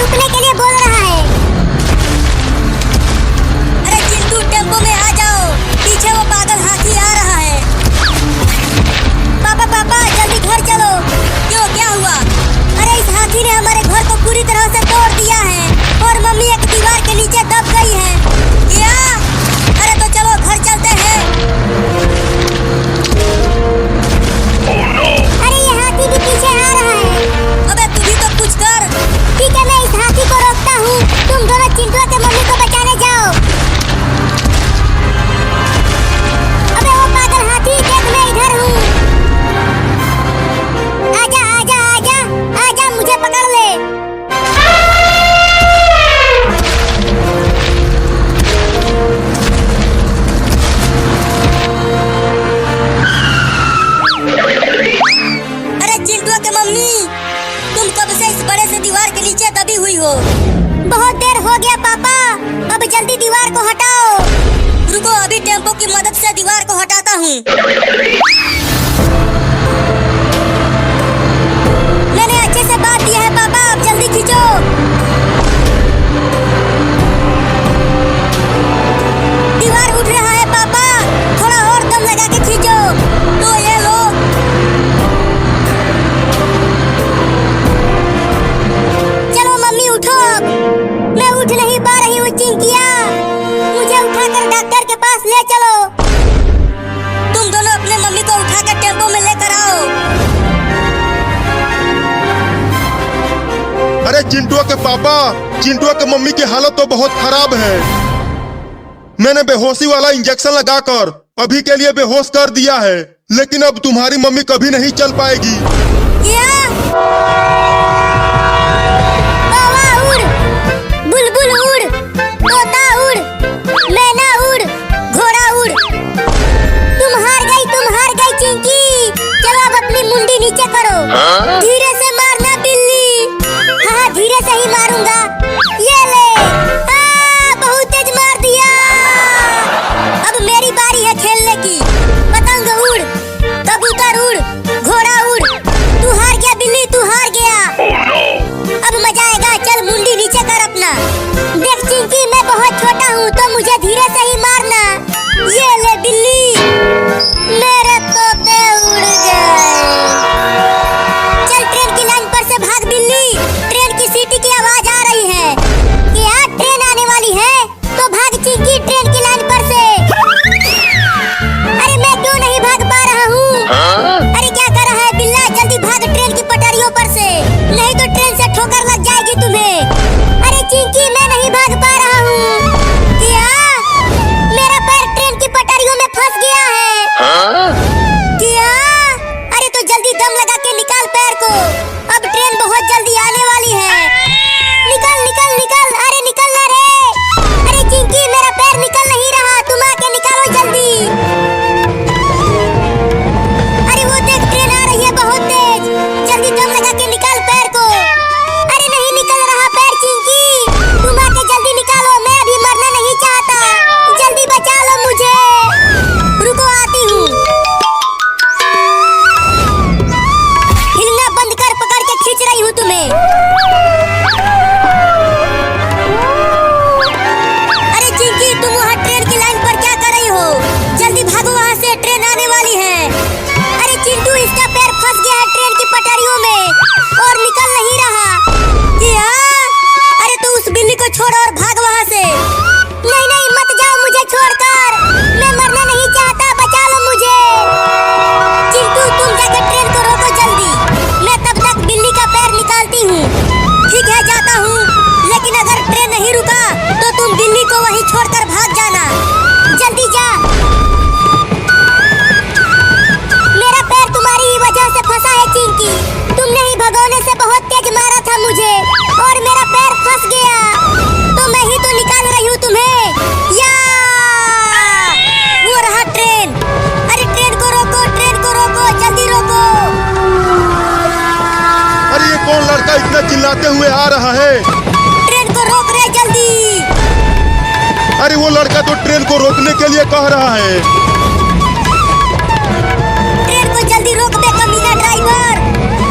रुकने के लिए बोल रहा है। अरे चिंटू टेम्पो में आ जाओ, पीछे वो पागल हाथी आ रहा है। पापा पापा जल्दी घर चलो। क्यों, क्या हुआ? अरे इस हाथी ने हमारे घर को पूरी तरह से तोड़ दिया है और मम्मी एक दीवार के नीचे दब गई है। क्या? अरे तो चलो घर चलते हैं। अरे ये हाथी भी पीछे आ रहा है। अबे तू भी तो कुछ कर। ठीक है, मैं इस हाथी को रोकता हूँ, तुम दोनों चिंटू के मम्मी को बचाने जाओ। अबे वो पागल हाथी, देख मैं इधर हूँ। आजा आजा आजा आजा, मुझे पकड़ ले। अरे चिंटू के मम्मी, तुम कब से इस बड़े से दीवार के नीचे दबी हुई हो? बहुत देर हो गया पापा, अब जल्दी दीवार को हटाओ। रुको, अभी टेम्पो की मदद से दीवार को हटाता हूँ। मैंने अच्छे से बात दिया है पापा, अब जल्दी खींचो। दीवार उठ रहा है पापा, थोड़ा और दम लगा के खींचो। तो ये लो। चलो मम्मी उठो, अब मैं उठ नहीं पा रही हूँ। चिंकिया, मुझे उठाकर डॉक्टर के पास ले चलो। तुम दोनों अपने मम्मी को उठाकर टेम्पो में लेकर आओ। अरे चिंटू के पापा, चिंटू के मम्मी की हालत तो बहुत खराब है। मैंने बेहोशी वाला इंजेक्शन लगाकर अभी के लिए बेहोश कर दिया है, लेकिन अब तुम्हारी मम्मी कभी नहीं चल पाएगी। क्या? कौवा उड़, बुलबुल उड़, तोता उड़, मैना उड़, घोड़ा उड़। तुम हार गई चिंकी। चलो अब अपनी मुंडी नीचे करो। धीरे से मारना बिल्ली। हाँ, धीरे से ही मारूंगा। ये ले। बहुत तेज मार दिया। अब मेरी बारी है खेलने की। पतंग उड़, कबूतर उड़, घोड़ा उड़। तू हार गया बिल्ली, तू हार गया। अब मजा आएगा, चल मुंडी नीचे कर अपना। देख चिंकी, मैं बहुत छोटा हूँ तो मुझे धीरे से ही मारना। ये ले बिल्ली, मेरे तोते उड़ गए। चल ट्रेन की लाइन पर से भाग बिल्ली, ट्रेन की सीटी की आवाज आ रही है। क्या ट्रेन आने वाली है? तो भाग चिंकी ट्रेन की लाइन पर से। अरे मैं क्यों नहीं भाग पा रहा हूँ? अरे क्या कर रहा है बिल्ला, जल्दी भाग ट्रेन की पटरियों पर से, नहीं तो ट्रेन से ठोकर लग जाएगी तुम्हें। अरे चिंकी, मैं नहीं भाग पा रहा हूँ। क्या? मेरा पैर ट्रेन की पटरियों में फंस गया है। क्या? अरे तो जल्दी दम लगा के निकाल पैर को, अब ट्रेन बहुत जल्दी आने वाली है। निकल निकल निकल, अरे निकल ना रे। अरे चिंकी, मेरा पैर निकल नहीं रहा, तुम आके निकालो जल्दी। अरे वो देख, ट्रेन आ रही है बहुत तेज, जल्दी दम लगा के निकाल पैर को। अरे नहीं निकल रहा पैर चिंकी, तुम आके जल्दी निकालो, मैं अभी मरना नहीं चाहता, जल्दी बचा लो मुझे। रुको, आती हूँ। हिलना बंद कर, पकड़ के खींच रही हूँ तुम्हें। अरे चिंकी, तुम वहाँ ट्रेन की लाइन पर क्या कर रही हो? जल्दी भागो, वहाँ से ट्रेन आने वाली है। अरे चिंटू, इसका पैर फंस गया है ट्रेन की पटरियों में और निकल नहीं रहा। क्या? अरे तो उस बिल्ली को छोड़ और भाग वहाँ से। नहीं नहीं, मत जाओ मुझे छोड़कर, मैं मरना नहीं चाहता, बचा लो मुझे। चिंटू, तुम जाकर ट्रेन को रोको जल्दी, मैं तब तक बिल्ली का पैर निकालती हूँ। ठीक है, जाता हूँ, लेकिन अगर ट्रेन नहीं रुका तो तुम बिल्ली को वहीं छोड़कर भाग जाना। जल्दी जा। मेरा पैर तुम्हारी ही वजह से फंसा है चिंकी, तुमने ही भगोने से बहुत तेज मारा था मुझे और मेरा पैर फंस गया, तो मैं ही तो निकाल रही हूँ तुम्हें। या वो रहा ट्रेन। अरे ट्रेन को रोको, ट्रेन को रोको, जल्दी रोको। अरे ये कौन लड़का इतना चिल्लाते हुए आ रहा है? ट्रेन को रोक रे जल्दी। अरे वो लड़का तो ट्रेन को रोकने के लिए कह रहा है। ट्रेन को जल्दी रोक बे कमीना ड्राइवर।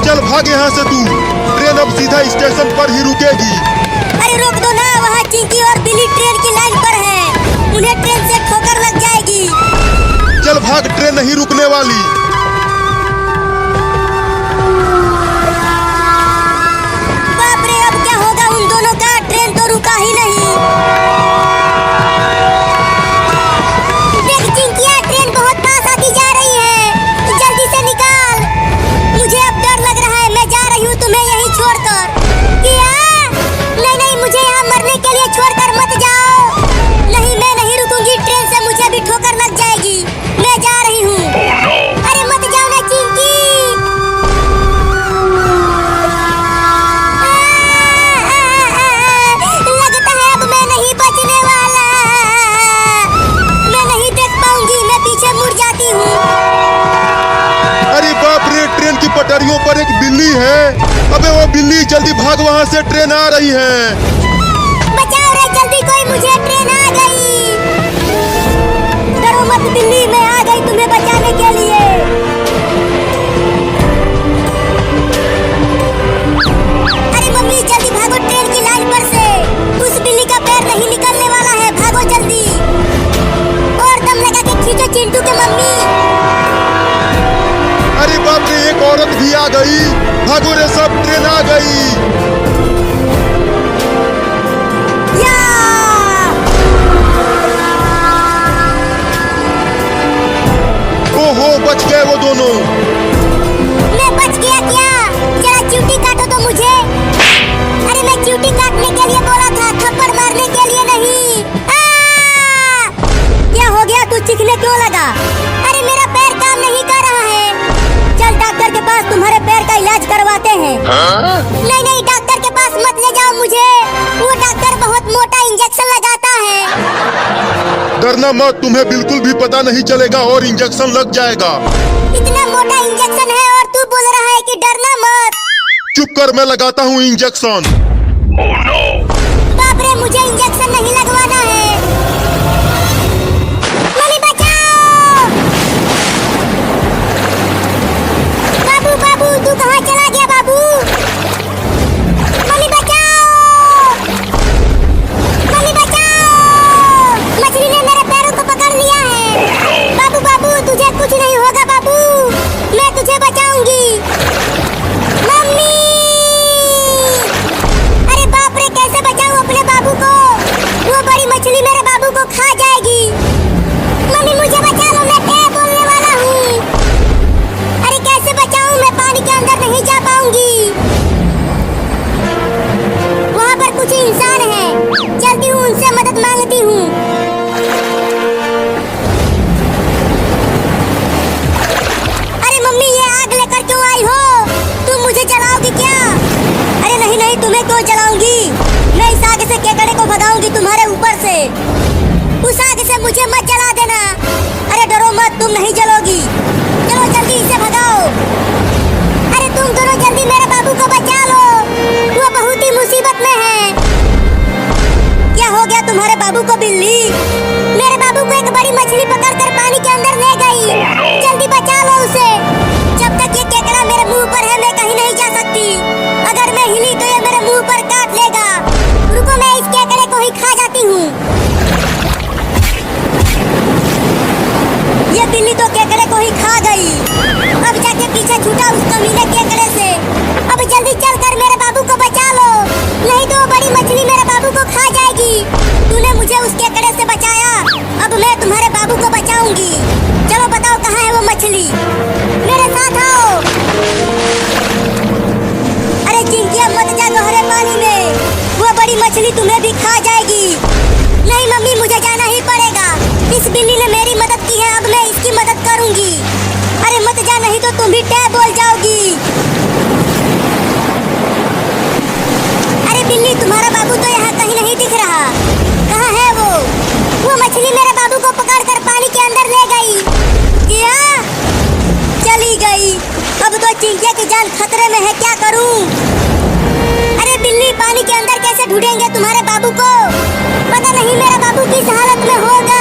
चल भाग यहाँ से तू, ट्रेन अब सीधा यह स्टेशन पर ही रुकेगी। अरे रोक दो ना, वहाँ चिंकी और बिल्ली ट्रेन की लाइन पर है, उन्हें ट्रेन से ठोकर लग जाएगी। चल भाग, ट्रेन नहीं रुकने वाली। बाप रे, अब क्या होगा उन दोनों का? ट्रेन तो रुका ही नहीं। देख चिंकिया, ट्रेन बहुत पास आती जा रही है, जल्दी से निकाल। मुझे अब डर लग रहा है, मैं जा रही हूँ तुम्हें यहीं छोड़कर। क्या? नहीं नहीं, मुझे यहाँ मरने के लिए छोड़कर मत जाओ। नहीं, मैं नहीं रुकूंगी, ट्रेन से मुझे भी ठोकर लग जाएगी। मैं जा रही हूँ। अरे मत जाओ ना चिंकी। लगता है अब मैं नहीं बचने वाला। मैं नहीं देख पाऊंगी, मैं पीछे मुड़ जाती हूँ। अरे बाप रे, ट्रेन की पटरियों पर एक बिल्ली है। अबे वो बिल्ली, जल्दी भाग, वहाँ से ट्रेन आ रही है। बचाओ रे जल्दी, कोई मुझे, ट्रेन आ गई। डरो मत बिल्ली, मैं आ गई तुम्हें बचाने के लिए। अरे मम्मी जल्दी भागो ट्रेन की लाइन पर से। उस बिल्ली का पैर नहीं निकलने वाला है, भागो जल्दी। और दम लगा के खींचो चिंटू के मम्मी। अरे बाप रे, एक औरत भी आ गई। भागो रे सब, ट्रेन आ गई। या! ओहो, बच गए वो दोनों। मैं बच गया क्या? जरा च्यूटी काटो तो मुझे। अरे मैं च्यूटी काटने के लिए बोला था, थप्पड़ मारने के लिए नहीं। क्या हो गया? तू चीखने क्यों लगा? अरे मेरा पैर काम नहीं कर रहा है। चल डॉक्टर के पास, तुम्हारे पैर का इलाज करवाते हैं। नहीं नहीं, डॉक्टर के पास मत ले जाओ मुझे। वो डॉक्टर बहुत मोटा इंजेक्शन लगाता है। डरना मत, तुम्हें बिल्कुल भी पता नहीं चलेगा और इंजेक्शन लग जाएगा। इतना मोटा इंजेक्शन है और तू बोल रहा है कि डरना मत। चुप कर, मैं लगाता हूँ इंजेक्शन। बाप रे, मुझे इंजेक्शन नहीं लगवाना है। मम्मी बचाओ। बाबू बाबू, तू कहाँ चला गया बाबू? मम्मी बचाओ। मम्मी बचाओ। मछली ने मेरे पैरों को पकड़ लिया है। बाबू बाबू, तुझे कुछ नहीं होगा बाबू, मैं तुझे बचाऊंगी। मम्मी! अरे बाप रे, कैसे बचाऊं अपने बाबू को? वो बड़ी मछली मेरे बाबू को खा जाएगी। मम्मी मुझे बचा लो, मैं क्या बोलने वाला हूँ। अरे कैसे बचाऊं, मैं पानी के अंदर नहीं जा पाऊंगी। वहाँ पर कुछ इंसान हैं, चलती हूँ उनसे मदद मांगती हूँ। अरे मम्मी, ये आग लेकर क्यों आई हो? तुम मुझे जलाओगी क्या? अरे नहीं नहीं, तुम्हें क्यों जलाऊंगी? मैं इस आग से केकड़े को भगाऊंगी तुम्हारे ऊपर से। उस आग से मुझे मत जला देना। अरे डरो मत, तुम नहीं जलोगी। चलो जल्दी इसे भगाओ। अरे तुम दोनों जल्दी मेरे बाबू को बचा लो, वो बहुत ही मुसीबत में है। क्या हो गया तुम्हारे बाबू को बिल्ली? मेरे बाबू को एक बड़ी मछली पकड़कर पानी के अंदर ले गई। जल्दी बचा लो उसे। जब तक ये केकड़ा मेरे मुंह पर है, मैं कहीं नहीं जा सकती। अगर मैं हिली तो ये मेरे मुंह पर काट लेगा। रुको, मैं इस केकड़े को ही खा जाती हूँ। ये बिल्ली तो केकड़े को ही खा गई। अब जाके पीछे छूटा उस कमीने केकड़े से। अब जल्दी चलकर मेरे बाबू को बचा लो, नहीं तो वो बड़ी मछली मेरे बाबू को खा जाएगी। तूने मुझे उस केकड़े से बचाया, अब मैं तुम्हारे बाबू को बचाऊंगी। चलो बताओ कहाँ है वो मछली? मेरे साथ आओ। अरे चिंकिया, मत जा गहरे पानी में, वो बड़ी मछली तुम्हें भी खा जाएगी। नहीं मम्मी, मुझे जाना ही पड़ेगा। इस बिल्ली ने मेरी मदद की है, अब मैं इसकी मदद करूंगी। अरे मत जा, नहीं तो तुम भी टैब बोल जाओगी। अरे बिल्ली, तुम्हारा बाबू तो यहाँ कहीं नहीं दिख रहा। कहाँ है वो? वो मछली मेरे बाबू को पकड़कर पानी के अंदर ले गई। क्या? चली गई। अब तो चिंकिया की जान खतरे में है, क्या करूं? अरे बिल्ली, पानी के अंदर कैसे ढूंढेंगे तुम्हारे बाबू को? पता नहीं मेरा बाबू किस हालत में होगा।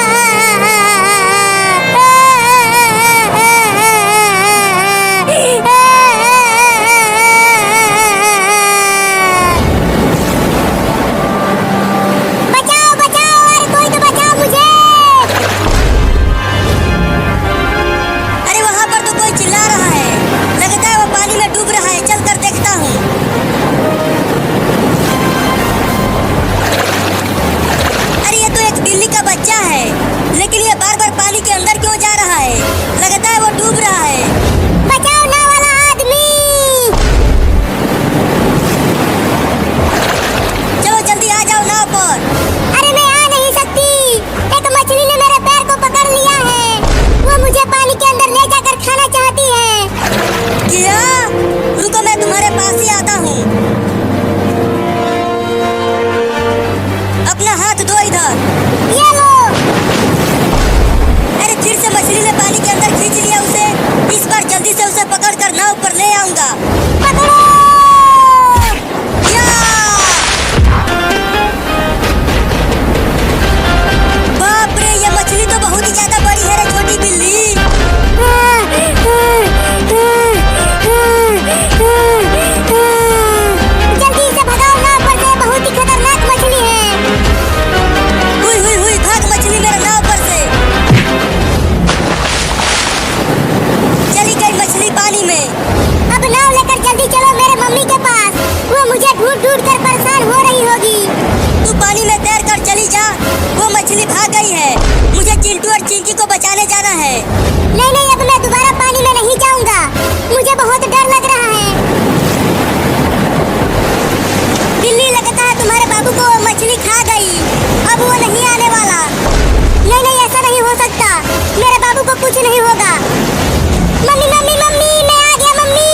जल्दी से उसे पकड़कर नाव पर ले आऊंगा। पकड़ो। या! बाप रे, ये मछली तो बहुत ही ज्यादा बड़ी है रे छोटी बिल्ली। जल्दी से भगाओ नाव पर से, बहुत ही खतरनाक मछली है। हुई हुई हुई, भाग मछली मेरे नाव पर से। चली गई मछली पानी में। अब नाव लेकर जल्दी चलो मेरे मम्मी के पास, वो मुझे ढूंढ ढूंढ कर परेशान हो रही होगी। तू पानी में तैर कर चली जा, वो मछली भाग गई है। मुझे चिंटू और चिंकी को बचाने जाना है। नहीं नहीं, अब मैं दोबारा पानी में नहीं जाऊंगा, मुझे बहुत डर लग रहा है। बिल्ली, लगता है तुम्हारे बाबू को मछली खा गई, अब वो नहीं आने वाला। नहीं नहीं, ऐसा नहीं हो सकता, मेरे बाबू को कुछ नहीं होगा। मम्मी मम्मी मम्मी, मैं आ गया मम्मी।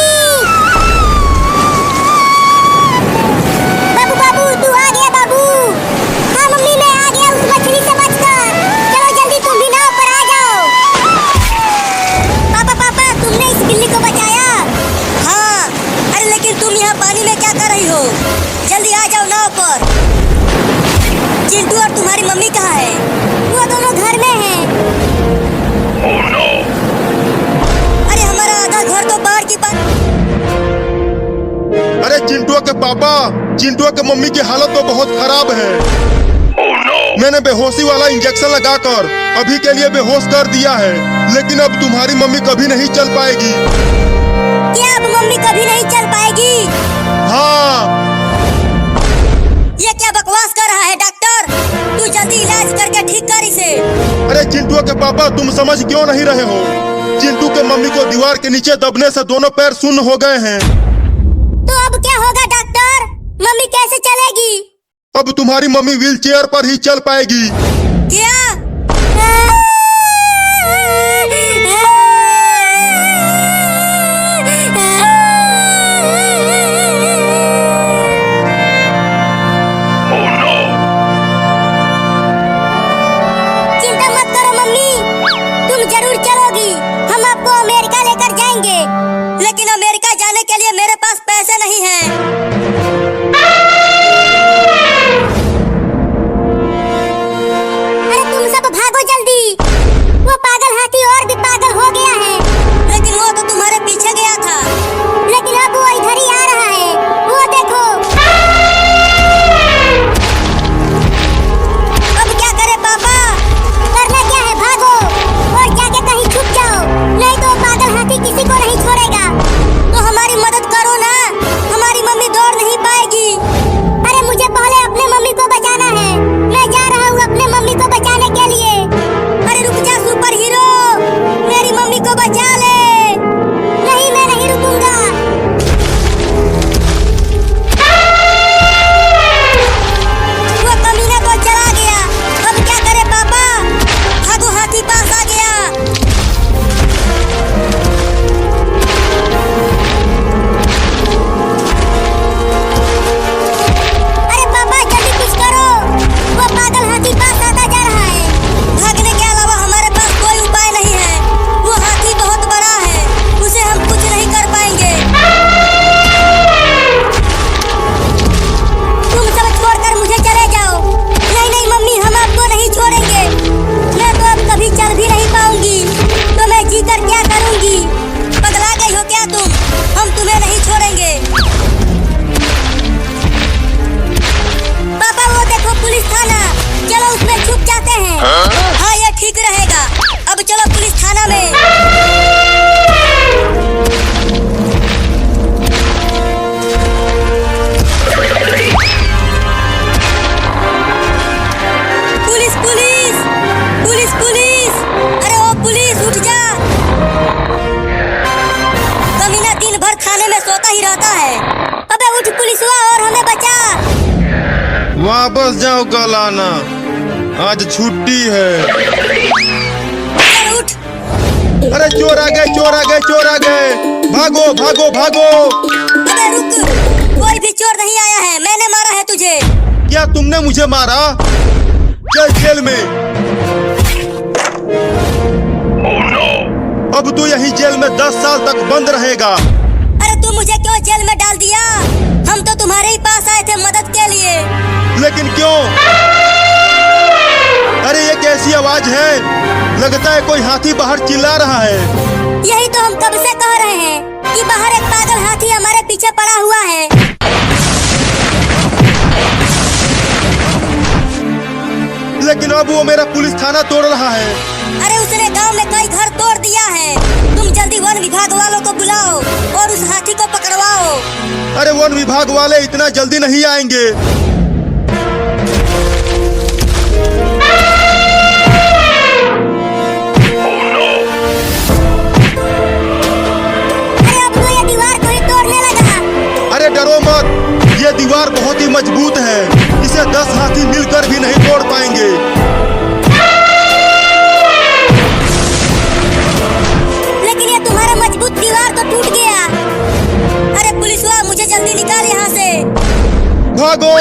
बाबू बाबू, तू आ गया बाबू। हाँ मम्मी, मैं आ गया उस मछली से बचकर। चलो जल्दी तुम भी नाव पर आ जाओ। पापा पापा, तुमने इस बिल्ली को बचाया? हाँ। अरे लेकिन तुम यहाँ पानी में क्या कर रही हो? जल्दी आ जाओ नाव पर। चिंटू और तुम्हारी मम्मी कहाँ है? वो दोनों घर में हैं। अरे हमारा आधा घर तो बाढ़ की पानी। अरे चिंटुआ के पापा, चिंटुआ के मम्मी की हालत तो बहुत खराब है। मैंने बेहोशी वाला इंजेक्शन लगाकर अभी के लिए बेहोश कर दिया है, लेकिन अब तुम्हारी मम्मी कभी नहीं चल पाएगी। क्या अब मम्मी कभी नहीं चल पाएगी? हाँ। ये क्या बकवास कर रहा है डॉक्टर? तू जल्दी इलाज करके ठीक कर इसे। अरे चिंटुआ के पापा, तुम समझ क्यों नहीं रहे हो? चिंटू के मम्मी को दीवार के नीचे दबने से दोनों पैर शून्य हो गए हैं। तो अब क्या होगा डॉक्टर? मम्मी कैसे चलेगी? अब तुम्हारी मम्मी व्हील चेयर पर ही चल पाएगी। क्या? चिंता मत करो मम्मी, तुम जरूर चलोगी। हम आपको अमेरिका लेकर जाएंगे। लेकिन अमेरिका जाने के लिए मेरे पास पैसे नहीं हैं। अरे तुम सब भागो जल्दी, वो पागल हाथी और भी पागल हो गया है। लेकिन वो तो तुम्हारे पीछे गया था। लेकिन अब वो इधर ही आ रहा है, वो देखो। अब क्या करे पापा? करना क्या है, भागो और जाके कहीं छुप जाओ, नहीं तो वो पागल हाथी किसी को नहीं छोड़ेगा। तो हमारी मदद करो ना, हमारी मम्मी दौड़ नहीं पाएगी। अरे मुझे पहले अपने मम्मी को बचाना है, मैं जा रहा हूँ अपने मम्मी को बचाने के लिए। अरे रुक जा सुपर हीरो, मेरी मम्मी को बचा ले। नहीं, मैं नहीं रुकूंगा। वो कमीना तो चला गया, अब क्या करे पापा? भागो, हाथी पास आ गया। अरे पापा जल्दी कुछ करो, वो पागल हाथी पास आता जा रहा है। भागने के अलावा हमारे पास कोई उपाय नहीं है। वो हाथी बहुत बड़ा है, उसे हम कुछ नहीं कर पाएंगे। तुम सब छोड़कर मुझे चले जाओ। नहीं नहीं मम्मी, हम आपको नहीं छोड़ेंगे। मैं तो अब कभी चल भी नहीं पाऊंगी, तो मैं जीकर क्या करूंगी? पगला गई हो क्या तुम? हम तुम्हें नहीं छोड़ेंगे। पापा वो देखो पुलिस थाना, चलो उसमें छुप जाते हैं। हाँ, ये ठीक रहेगा। अब चलो पुलिस थाना में। Police police police police! अरे ओ पुलिस, उठ जा। कमीना दिन भर थाने में सोता ही रहता है। अबे उठ पुलिसवा और हमें बचा। वापस जाओ गलाना, आज छुट्टी है। चल उठ। अरे चोर आ गए, चोर आ गए, चोर आ गए! भागो भागो भागो! अबे रुक, कोई भी चोर नहीं आया है, मैंने मारा है तुझे। क्या तुमने मुझे मारा? चल जेल में। अब तू यही जेल में 10 साल तक बंद रहेगा। अरे तू मुझे क्यों जेल में डाल दिया? हम तो तुम्हारे ही पास आए थे मदद के लिए। लेकिन क्यों? अरे ये कैसी आवाज है? लगता है कोई हाथी बाहर चिल्ला रहा है। यही तो हम कब से कह रहे हैं कि बाहर एक पागल हाथी हमारे पीछे पड़ा हुआ है। लेकिन अब वो मेरा पुलिस थाना तोड़ रहा है। अरे उसने गांव में कई घर तोड़ दिया है। तुम जल्दी वन विभाग वालों को बुलाओ और उस हाथी को पकड़वाओ। अरे वन विभाग वाले इतना जल्दी नहीं आएंगे। अरे अब तो ये दीवार को ही तोड़ने लगा। अरे डरो मत, ये दीवार बहुत ही मजबूत है। इसे 10 हाथी मिलकर भी नहीं तोड़ पाएंगे। लेकिन ये तुम्हारा मजबूत दीवार तो टूट गया। अरे पुलिस वाला मुझे जल्दी निकाल यहाँ से। भागो!